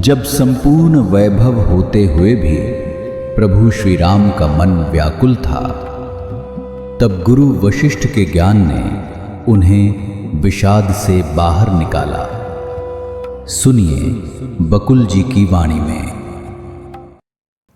जब संपूर्ण वैभव होते हुए भी प्रभु श्री राम का मन व्याकुल था, तब गुरु वशिष्ठ के ज्ञान ने उन्हें विषाद से बाहर निकाला। सुनिए बकुल जी की वाणी में।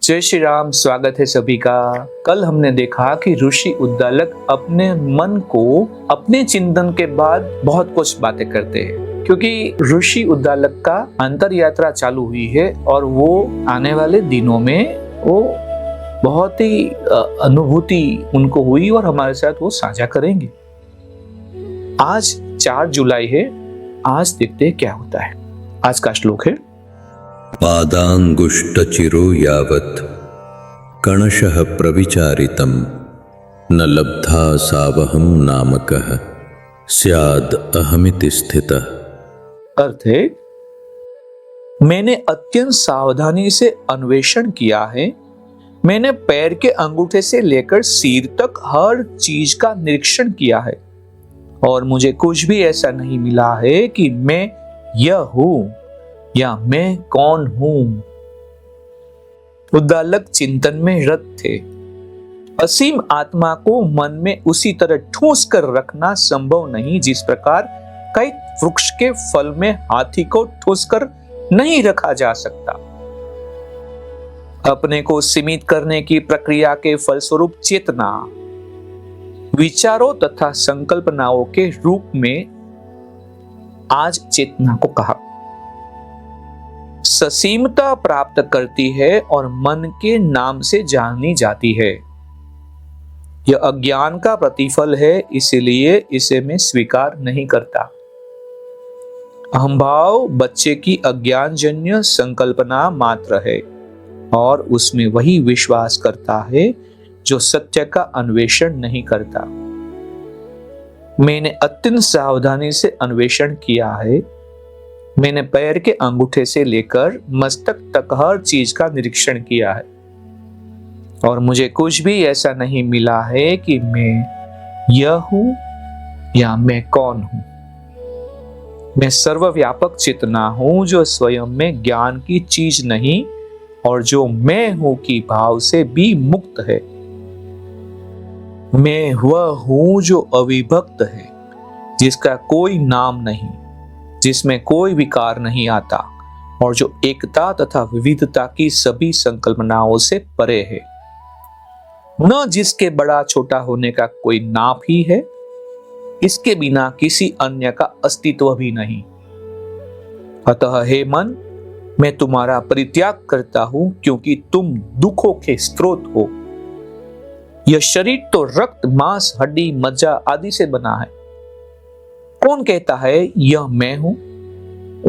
जय श्री राम। स्वागत है सभी का। कल हमने देखा कि ऋषि उद्दालक अपने मन को अपने चिंतन के बाद बहुत कुछ बातें करते हैं, क्योंकि ऋषि उद्दालक का अंतर यात्रा चालू हुई है और वो आने वाले दिनों में वो बहुत ही अनुभूति उनको हुई और हमारे साथ वो साझा करेंगे। आज 4 जुलाई है। आज देखते हैं क्या होता है। आज का श्लोक है, पादांगुष्ठचिरो यावत् कणशः प्रविचारितं न लब्धा सावहं नामकः स्याद् अहमिति स्थितः। अर्थ है, मैंने अत्यंत सावधानी से अन्वेषण किया है। मैंने पैर के अंगूठे से लेकर सिर तक हर चीज का निरीक्षण किया है और मुझे कुछ भी ऐसा नहीं मिला है कि मैं यह हूं या मैं कौन हूं। उद्दालक चिंतन में रत थे। असीम आत्मा को मन में उसी तरह ठूंस कर रखना संभव नहीं जिस प्रकार कई वृक्ष के फल में हाथी को ठूंस कर नहीं रखा जा सकता। अपने को सीमित करने की प्रक्रिया के फलस्वरूप चेतना विचारों तथा संकल्पनाओं के रूप में आज चेतना को कहा ससीमता प्राप्त करती है और मन के नाम से जानी जाती है। यह अज्ञान का प्रतिफल है, इसलिए इसे मैं स्वीकार नहीं करता। अहंभाव बच्चे की अज्ञानजन्य संकल्पना मात्र है और उसमें वही विश्वास करता है जो सत्य का अन्वेषण नहीं करता। मैंने अत्यंत सावधानी से अन्वेषण किया है। मैंने पैर के अंगूठे से लेकर मस्तक तक हर चीज का निरीक्षण किया है और मुझे कुछ भी ऐसा नहीं मिला है कि मैं यह हूं या मैं कौन हूं। मैं सर्वव्यापक चेतना हूं जो स्वयं में ज्ञान की चीज नहीं और जो मैं हूं की भाव से भी मुक्त है। मैं वह हूं जो अविभक्त है, जिसका कोई नाम नहीं, जिसमें कोई विकार नहीं आता और जो एकता तथा विविधता की सभी संकल्पनाओं से परे है। न जिसके बड़ा छोटा होने का कोई नाप ही है, इसके बिना किसी अन्य का अस्तित्व भी नहीं। अतः हे मन, मैं तुम्हारा परित्याग करता हूं क्योंकि तुम दुखों के स्रोत हो। यह शरीर तो रक्त मांस हड्डी मज्जा आदि से बना है। कौन कहता है यह मैं हूं?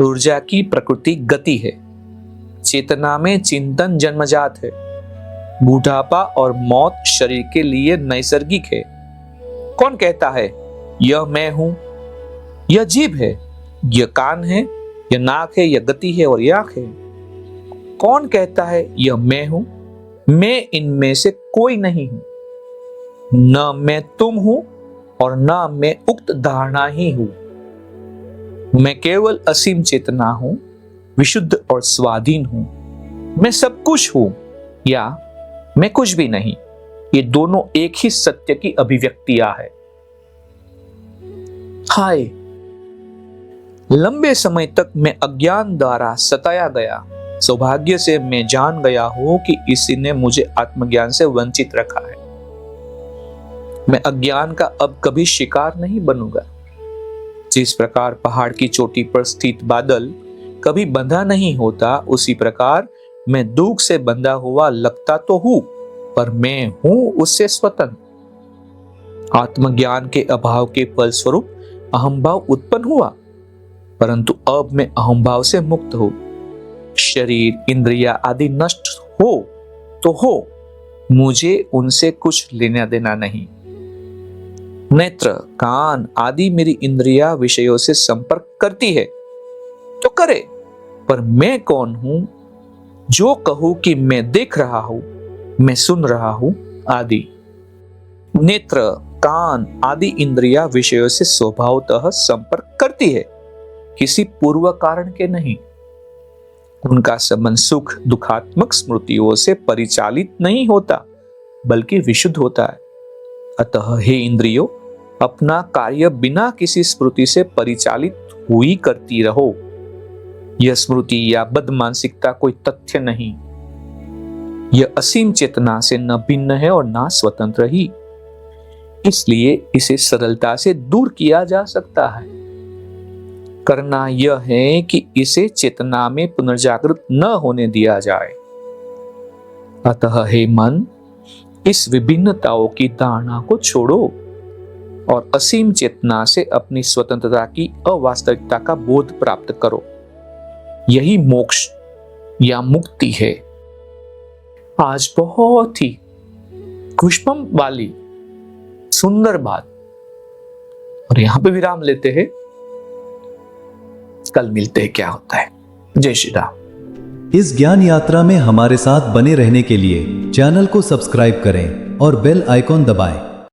ऊर्जा की प्रकृति गति है। चेतना में चिंतन जन्मजात है। बुढ़ापा और मौत शरीर के लिए नैसर्गिक है। कौन कहता है यह मैं हूं? यह जीभ है, यह कान है, यह नाक है, यह गति है और यह आंख है। कौन कहता है यह मैं हूं? मैं इनमें से कोई नहीं हूं। न मैं तुम हूं और न मैं उक्त धारणा ही हूं। मैं केवल असीम चेतना हूं, विशुद्ध और स्वाधीन हूं। मैं सब कुछ हूं या मैं कुछ भी नहीं। ये दोनों एक ही सत्य की अभिव्यक्तियां है। हाय, लंबे समय तक मैं अज्ञान द्वारा सताया गया। सौभाग्य से मैं जान गया हूं कि इसी ने मुझे आत्मज्ञान से वंचित रखा है। मैं अज्ञान का अब कभी शिकार नहीं बनूंगा। जिस प्रकार पहाड़ की चोटी पर स्थित बादल कभी बंधा नहीं होता, उसी प्रकार मैं दुख से बंधा हुआ लगता तो हूं, पर मैं हूं उससे स्वतंत्र। आत्मज्ञान के अभाव के फलस्वरूप अहंभाव उत्पन्न हुआ, परंतु अब मैं अहंभाव से मुक्त हूं। शरीर इंद्रिया आदि नष्ट हो तो हो, मुझे उनसे कुछ लेना देना नहीं। नेत्र कान आदि मेरी इंद्रिया विषयों से संपर्क करती है तो करे, पर मैं कौन हूं जो कहूं कि मैं देख रहा हूं, मैं सुन रहा हूं आदि। नेत्र कान आदि इंद्रिया विषयों से स्वभावतः संपर्क करती है, किसी पूर्व कारण के नहीं। उनका संबंध सुख दुखात्मक स्मृतियों से परिचालित नहीं होता, बल्कि विशुद्ध होता है। अतः हे इंद्रियों, अपना कार्य बिना किसी स्मृति से परिचालित हुई करती रहो। यह स्मृति या बद्ध मानसिकता कोई तथ्य नहीं, यह असीम चेतना से न भिन्न है और न स्वतंत्र ही। इसलिए इसे सरलता से दूर किया जा सकता है। करना यह है कि इसे चेतना में पुनर्जागृत न होने दिया जाए। अतः हे मन, इस विभिन्नताओं की धारणा को छोड़ो और असीम चेतना से अपनी स्वतंत्रता की अवास्तविकता का बोध प्राप्त करो। यही मोक्ष या मुक्ति है। आज बहुत ही खुशपम वाली सुंदर बात, और यहां पे विराम लेते हैं। कल मिलते हैं क्या होता है। जय श्री राम। इस ज्ञान यात्रा में हमारे साथ बने रहने के लिए चैनल को सब्सक्राइब करें और बेल आइकॉन दबाएं।